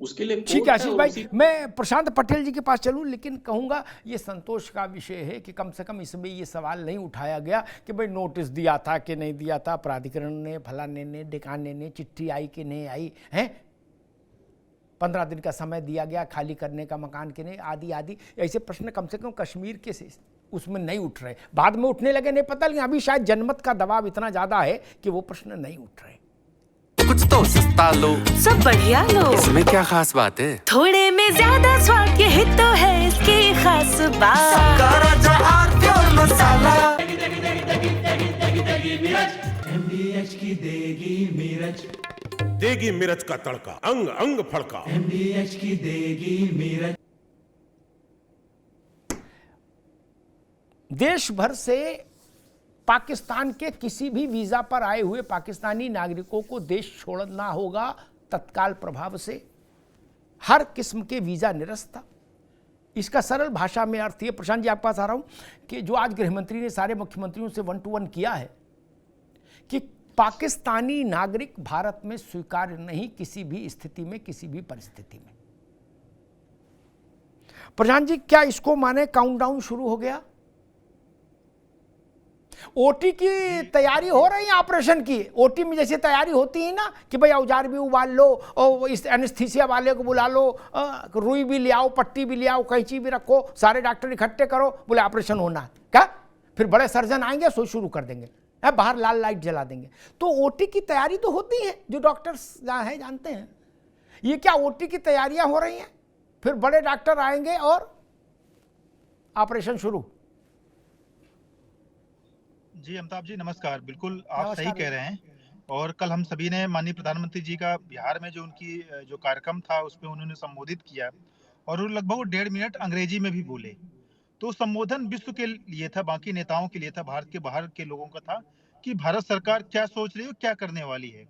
उसके लिए ठीक कोर्ट है है आशीष और भाई, उसी मैं प्रशांत पटेल जी के पास चलूं, लेकिन कहूंगा ये संतोष का विषय है कि कम से कम इसमें ये सवाल नहीं उठाया गया कि भाई नोटिस दिया था कि नहीं दिया था, प्राधिकरण ने, फलाने ने, ढिकाने ने, चिट्ठी आई कि नहीं आई है, 15 दिन का समय दिया गया खाली करने का मकान के नहीं, आदि आदि ऐसे प्रश्न कम से कम कश्मीर के उसमें नहीं उठ रहे। बाद में उठने लगे नहीं पता, लेकिन अभी शायद जनमत का दबाव इतना ज्यादा है कि वो प्रश्न नहीं उठ रहे। कुछ तो सस्ता लो, सब बढ़िया लो, इसमें क्या खास बात है? थोड़े में ज्यादा स्वाद, यही तो है इसकी खास बात। प्योर मसाला, MDH की देगी मिर्च, देगी मिर्च का तड़का, अंग अंग फड़का। MDH की देगी मिर्च। देश भर से पाकिस्तान के किसी भी वीजा पर आए हुए पाकिस्तानी नागरिकों को देश छोड़ना होगा तत्काल प्रभाव से। हर किस्म के वीजा निरस्त था। इसका सरल भाषा में अर्थ ये, प्रशांत जी आपके पास आ रहा हूं, कि जो आज गृहमंत्री ने सारे मुख्यमंत्रियों से 1 to 1 किया है कि पाकिस्तानी नागरिक भारत में स्वीकार्य नहीं, किसी भी स्थिति में, किसी भी परिस्थिति में। प्रशांत जी, क्या इसको माने काउंटडाउन शुरू हो गया? ओटी की तैयारी हो रही है ऑपरेशन की। ओटी में जैसे तैयारी होती है ना कि भाई औजार भी उबाल लो और इस एनेस्थीसिया वाले को बुला लो, रुई भी ले आओ, पट्टी भी ले आओ, कैंची भी रखो, सारे डॉक्टर इकट्ठे करो, बोले ऑपरेशन होना है क्या? फिर बड़े सर्जन आएंगे, सो शुरू कर देंगे, बाहर लाल लाइट जला देंगे। तो ओटी की तैयारी तो होती है, जो डॉक्टर्स है जानते हैं। ये क्या ओटी की तैयारियां हो रही हैं, फिर बड़े डॉक्टर आएंगे और ऑपरेशन शुरू। जी अमिताभ जी नमस्कार। बिल्कुल आप सही कह रहे हैं। और कल हम सभी ने माननीय प्रधानमंत्री जी का बिहार में जो उनकी जो कार्यक्रम था उसमें उन्होंने संबोधित किया और वो लगभग 1.5 मिनट अंग्रेजी में भी बोले। तो संबोधन विश्व के लिए था, बाकी नेताओं के लिए था, भारत के बाहर के लोगों का था कि भारत सरकार क्या सोच रही है, क्या करने वाली है।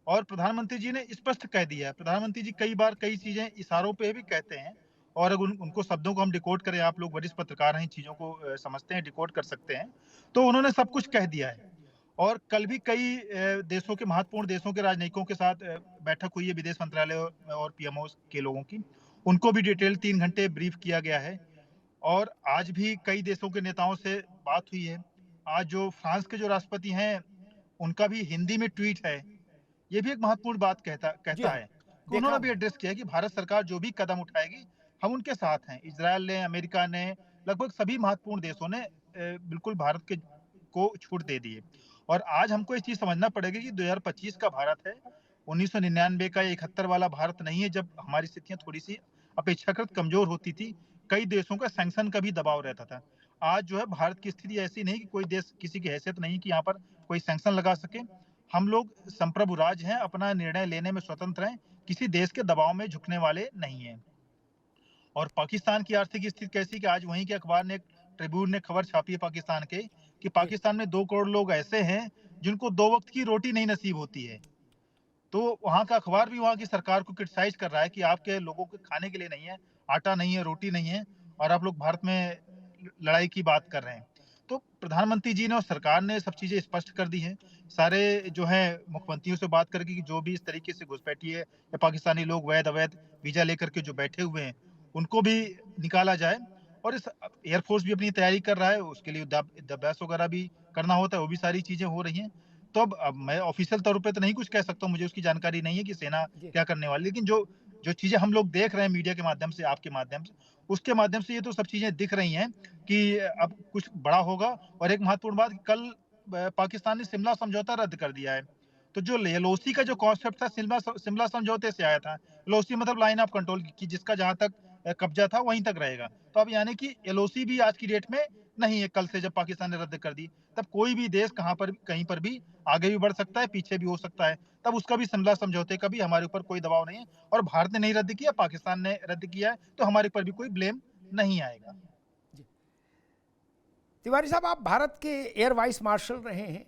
और प्रधानमंत्री जी ने स्पष्ट कह दिया। प्रधानमंत्री जी कई बार कई चीजें इशारों पे भी कहते हैं और अगर उनको शब्दों को हम डिकोड करें, आप लोग वरिष्ठ पत्रकार हैं, चीजों को समझते हैं, डिकोड कर सकते हैं, तो उन्होंने सब कुछ कह दिया है। और कल भी कई देशों के, महत्वपूर्ण देशों के राजनयिकों के साथ बैठक हुई है, विदेश मंत्रालय और पीएमओ के लोगों की, उनको भी डिटेल 3 घंटे ब्रीफ किया गया है। और आज भी कई देशों के नेताओं से बात हुई है। आज जो फ्रांस के जो राष्ट्रपति हैं उनका भी हिंदी में ट्वीट है, ये भी एक महत्वपूर्ण बात कहता है कि उन्होंने भी एड्रेस किया कि भारत सरकार जो भी कदम उठाएगी हम उनके साथ हैं। इजराइल ने, अमेरिका ने, लगभग सभी महत्वपूर्ण देशों ने बिल्कुल भारत के को छूट दे दी है। और आज हमको इस चीज समझना पड़ेगा कि 2025 का भारत है, 1999 का 71 वाला भारत नहीं है, जब हमारी स्थितियां थोड़ी सी अपेक्षाकृत कमजोर होती थी, कई देशों का सैंक्शन का भी दबाव रहता था। आज जो है भारत की स्थिति ऐसी नहीं कि कोई देश किसी की हैसियत नहीं कि यहाँ पर कोई सैंक्शन लगा सके। हम लोग संप्रभु राज हैं, अपना निर्णय लेने में स्वतंत्र हैं, किसी देश के दबाव में झुकने वाले नहीं हैं। और पाकिस्तान की आर्थिक स्थिति कैसी कि आज वहीं के अखबार ने, ट्रिब्यून ने खबर छापी है पाकिस्तान के, कि पाकिस्तान में 2 करोड़ लोग ऐसे हैं जिनको 2 वक्त की रोटी नहीं नसीब होती है। तो वहां का अखबार भी वहां की सरकार को क्रिटिसाइज कर रहा है कि आपके लोगों को खाने के लिए नहीं है, आटा नहीं है, रोटी नहीं है, और आप लोग भारत में लड़ाई की बात कर रहे हैं। तो प्रधानमंत्री जी ने और सरकार ने सब चीजें स्पष्ट कर दी हैं। सारे जो है मुख्यमंत्रियों से बात करके कि जो भी इस तरीके से घुसपैठी है या पाकिस्तानी लोग वैध अवैध वीजा लेकर के जो बैठे हुए हैं उनको भी निकाला जाए। और इस एयरफोर्स भी अपनी तैयारी कर रहा है, उसके लिए युद्धाभ्यास वगैरह भी करना होता है, वो भी सारी चीजें हो रही हैं। तो अब मैं ऑफिशियल तौर पे तो नहीं कुछ कह सकता हूँ, मुझे उसकी जानकारी नहीं है कि सेना क्या करने वाली, लेकिन जो जो चीजें हम लोग देख रहे हैं मीडिया के माध्यम से, आपके माध्यम से, उसके माध्यम से ये तो सब चीजें दिख रही हैं कि अब कुछ बड़ा होगा। और एक महत्वपूर्ण बात, कल पाकिस्तान ने शिमला समझौता रद्द कर दिया है। तो जो एलओसी का जो कॉन्सेप्ट था शिमला समझौते से आया था। एलओसी मतलब लाइन ऑफ कंट्रोल की, जिसका जहां तक कब्जा था वहीं तक रहेगा। तो अब यानी कि एलओसी भी आज की डेट में नहीं है। कल से जब पाकिस्तान ने रद्द कर दी, तब कोई भी देश कहीं पर भी आगे भी बढ़ सकता है, पीछे भी हो सकता है। तब उसका भी शिमला समझौते का भी हमारे ऊपर कोई दबाव नहीं है। और भारत ने नहीं रद्द किया, पाकिस्तान ने रद्द किया है, तो हमारे ऊपर भी कोई ब्लेम नहीं आएगा। तिवारी साहब, आप भारत के एयर वाइस मार्शल रहे हैं,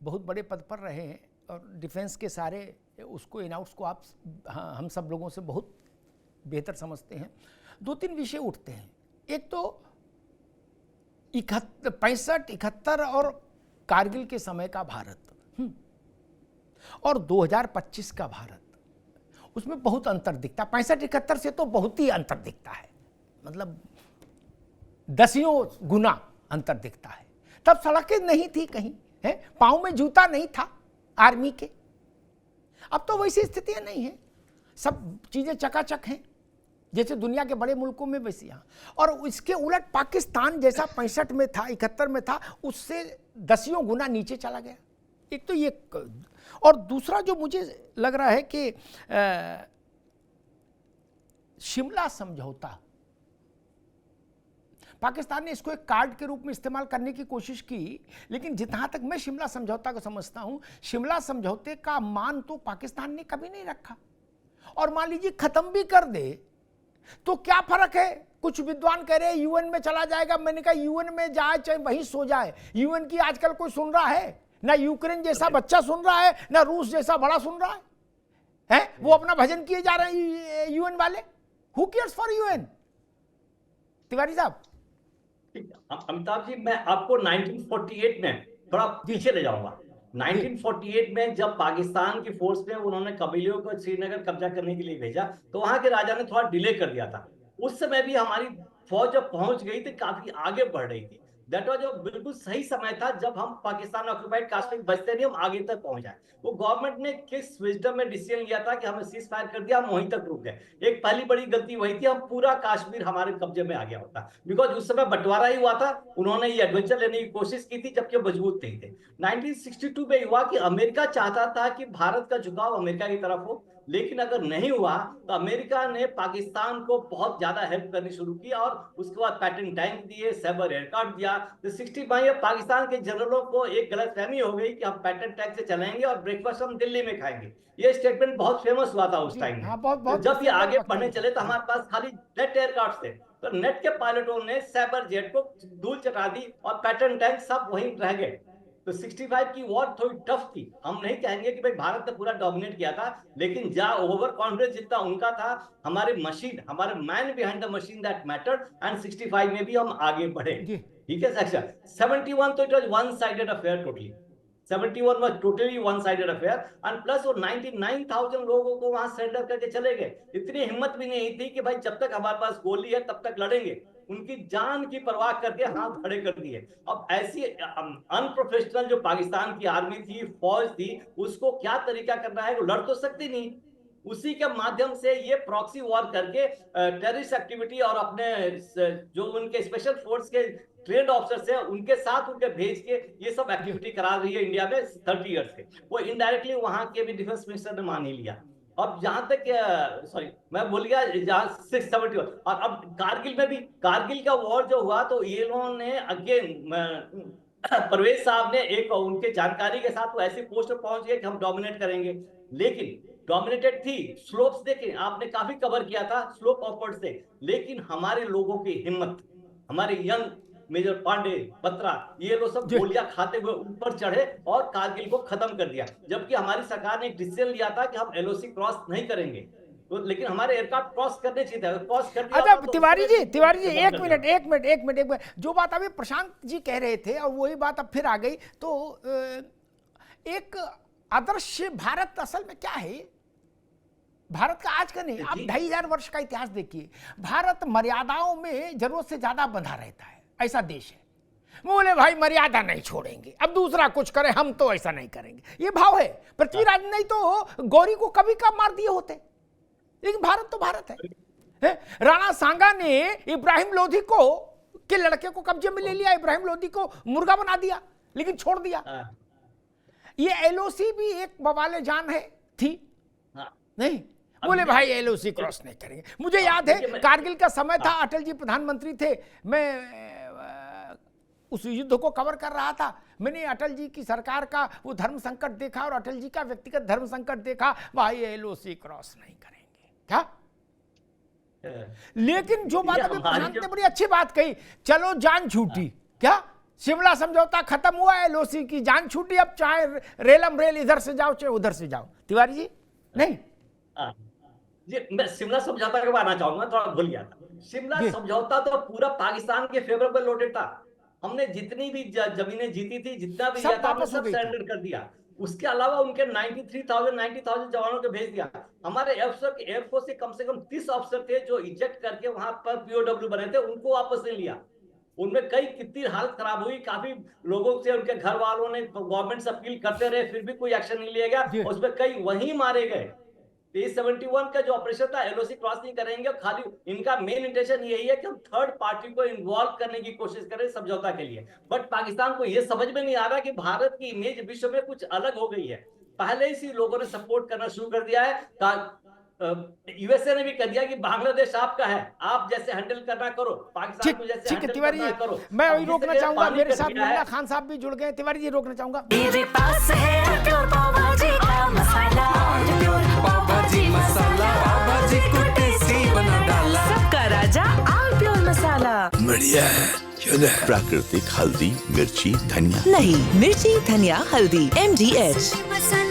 बहुत बड़े पद पर रहे हैं, और डिफेंस के सारे उसको इन आउट्स को आप हम सब लोगों से बहुत बेहतर समझते हैं। 2-3 विषय उठते हैं। एक तो 65, 71 और कारगिल के समय का भारत और 2025 का भारत, उसमें बहुत अंतर दिखता है। 65-71 से तो बहुत ही अंतर दिखता है, मतलब दसियों गुना अंतर दिखता है। तब सड़कें नहीं थी कहीं, है, पाँव में जूता नहीं था आर्मी के। अब तो वैसी स्थितियां नहीं है, सब चीजें चकाचक हैं जैसे दुनिया के बड़े मुल्कों में वैसे यहाँ। और इसके उलट पाकिस्तान जैसा 65 में था, 71 में था, उससे दसियों गुना नीचे चला गया। एक तो ये, और दूसरा जो मुझे लग रहा है कि शिमला समझौता, पाकिस्तान ने इसको एक कार्ड के रूप में इस्तेमाल करने की कोशिश की, लेकिन जहां तक मैं शिमला समझौता को समझता हूं, शिमला समझौते का मान तो पाकिस्तान ने कभी नहीं रखा। और मान लीजिए खत्म भी कर दे तो क्या फर्क है? कुछ विद्वान कह रहे हैं यूएन में चला जाएगा। मैंने कहा यूएन में जाए चाहे वहीं सो जाए, यूएन की आजकल कोई सुन रहा है? ना यूक्रेन जैसा बच्चा सुन रहा है, ना रूस जैसा बड़ा सुन रहा है? वो अपना भजन किए जा रहे हैं यूएन वाले। Who cares for UN? Tiwari साहब। अमिताभ जी, मैं आपको 1948 में थोड़ा पीछे ले जाऊंगा। 1948 में जब पाकिस्तान की फोर्स ने उन्होंने कबीलियों को श्रीनगर कब्जा करने के लिए भेजा, तो वहां के राजा ने थोड़ा डिले कर दिया था। उस समय भी हमारी फौज जब पहुंच गई थी, काफी आगे बढ़ रही थी। दैट वाज जो बिल्कुल सही समय था जब हम पाकिस्तान ऑक्युपाइड कश्मीर बचते नहीं, हम आगे तक पहुंच जाए। वो गवर्नमेंट ने किस विजडम में डिसीजन लिया था कि हमें सीज फायर कर दिया, हम वहीं तक रुक गए। एक पहली बड़ी गलती वही थी, हम पूरा कश्मीर हमारे कब्जे में आ गया होता, बिकॉज उस समय बंटवारा ही हुआ था। उन्होंने ये एडवेंचर लेने की कोशिश की थी जबकि मजबूत नहीं थे। 1962 में हुआ कि अमेरिका चाहता था कि भारत का झुकाव अमेरिका की तरफ हो, लेकिन अगर नहीं हुआ तो अमेरिका ने पाकिस्तान को बहुत ज्यादा हेल्प करनी शुरू की और उसके बाद पैटर्न टैंक दिए, साइबर एयरक्राफ्ट दिया। तो 65 में पाकिस्तान के जनरलों को एक गलतफहमी हो गई कि हम पैटर्न टैंक से चलाएंगे और ब्रेकफास्ट हम दिल्ली में खाएंगे। ये स्टेटमेंट बहुत फेमस हुआ था उस टाइम में। तो जब ये आगे बढ़ने चले तो हमारे पास खाली नेट एयरक्राफ्ट थे, तो नेट के पायलटों ने साइबर जेट को धूल चटा दी और पैटर्न टैंक सब वहीं रह गए। तो 65 की वॉर थोड़ी टफ थी। हम नहीं कहेंगे कि भाई भारत ने पूरा डोमिनेट किया था, लेकिन जहां ओवर कॉन्फिडेंस जितना उनका था, हमारे मशीन, हमारे man behind the machine that mattered, and 65 में भी हम आगे बढ़े। ठीक है सर। 71 तो it was one sided affair totally. 71 was totally one sided affair, and plus वो 99,000 लोगों को वहां सरेंडर करके चले गए। इतनी हिम्मत भी नहीं थी कि भाई जब तक हमारे पास गोली है तब तक लड़ेंगे। उनकी जान की परवाह करके हाथ खड़े कर दिए। अब ऐसी अनप्रोफेशनल जो पाकिस्तान की आर्मी थी, फौज थी, उसको क्या तरीका करना है? वो लड़ तो सकती नहीं। उसी के माध्यम से ये प्रॉक्सी वॉर करके टेररिस्ट एक्टिविटी और अपने जो उनके स्पेशल फोर्स के ट्रेंड ऑफिसर्स हैं उनके साथ उनके भेज के ये सब एक्टिविटी करा रही है इंडिया में 30 ईयर्स से। वो इनडायरेक्टली वहां के भी डिफेंस मिनिस्टर ने मान ही लिया। अब जहां तक सॉरी मैं भूल गया, जहां 671 और अब कारगिल में भी, कारगिल का वॉर जो हुआ तो ये लोगों ने अगेन परवेज साहब ने एक उनके जानकारी के साथ वो ऐसी पोस्ट पर पहुंच गए कि हम डोमिनेट करेंगे, लेकिन डोमिनेटेड थी। स्लोप्स देखें आपने, काफी कवर किया था स्लोप अपवर्ड से, लेकिन हमारे लोगों की हिम्मत, हमारे यंग मेजर पांडे, बत्रा, ये लोग सब गोलियां खाते हुए ऊपर चढ़े और कारगिल को खत्म कर दिया। जबकि हमारी सरकार ने एक डिसीजन लिया था कि हम एलओसी क्रॉस नहीं करेंगे, तो लेकिन हमारे एयरक्राफ्ट क्रॉस करने चाहिए थे, क्रॉस कर दिया। अच्छा तिवारी जी एक मिनट, जो बात अभी प्रशांत जी कह रहे थे और वही बात अब फिर आ गई, तो एक आदर्श भारत असल में क्या है? भारत का आज का नहीं, आप 2500 वर्ष का इतिहास देखिए। भारत मर्यादाओं में जरूरत से ज्यादा बंधा रहता है, ऐसा देश है। बोले भाई मर्यादा नहीं छोड़ेंगे, अब दूसरा कुछ करे, हम तो ऐसा नहीं करेंगे, ये भाव है। पृथ्वीराज नहीं तो गौरी को कभी कब मार दिए होते, लेकिन भारत तो भारत है। राणा सांगा ने इब्राहिम लोधी को के लड़के को कब्जे में ले लिया, इब्राहिम लोधी को मुर्गा बना दिया, लेकिन छोड़ दिया। ये एलओसी भी एक बवाले जान है थी नहीं, बोले भाई एलओसी क्रॉस नहीं करेंगे। मुझे याद है कारगिल का समय था, अटल जी प्रधानमंत्री थे, मैं उस युद्ध को कवर कर रहा था। मैंने अटल जी की सरकार का वो धर्म संकट देखा और अटल जी का व्यक्तिगत धर्म संकट देखा। भाई एलओसी क्रॉस नहीं करेंगे क्या? लेकिन जो बात अभी प्रशांत ने बड़ी अच्छी बात कही, चलो जान छूटी क्या? शिमला समझौता खत्म हुआ, एलओसी की जान छूटी, अब चाहे रेलम रेल इधर से जाओ चाहे उधर से जाओ। तिवारी जी नहीं जी, मैं शिमला समझौता के बारे में आना चाहूंगा, थोड़ा भूल गया था। शिमला समझौता तो पूरा पाकिस्तान के फेवर में लोडेड था। हमने जितनी भी जमीनें जीती थी, जितना भी लिया था, हमने सब सरेंडर कर दिया। उसके अलावा उनके 90,000 जवानों को भेज दिया। हमारे एयरफोर्स के कम से कम 30 अफसर थे जो इजेक्ट करके वहां पर पीओडब्ल्यू बने थे, उनको वापस नहीं लिया। उनमें कितनी हालत खराब हुई, काफी लोगों से उनके घर वालों ने गवर्नमेंट से अपील करते रहे, फिर भी कोई एक्शन नहीं लिया गया। उसमें कई वहीं मारे गए। 71 का जो ऑपरेशन था, एलओसी क्रॉस नहीं करेंगे, खाली इनका मेन इंटेंशन यही है कि हम थर्ड पार्टी को इन्वॉल्व करने की कोशिश करें समझौता के लिए। बट पाकिस्तान को यह समझ में नहीं आ रहा कि भारत की इमेज विश्व में कुछ अलग हो गई है। पहले ही लोगों ने सपोर्ट करना शुरू कर दिया है। यूएसए ने भी कह दिया कि बांग्लादेश आपका है, आप जैसे हैंडल करना करो, पाकिस्तान को जैसे हैंडल तिवारी करना जी, करो। मैं वही रोकना चाहूंगा, मेरे साथ मुल्ला खान साहब भी जुड़ गए। तिवारी जी रोकना चाहूंगा। मेरे पास है प्योर पाव भाजी का मसाला, प्योर पाव भाजी मसाला, पाव भाजी को टेस्टी बना डाला। सबका राजा आल प्योर मसाला। बढ़िया है, क्यों है? प्राकृतिक हल्दी, मिर्ची, धनिया। नहीं, मिर्ची, धनिया, हल्दी, MDH। मसाला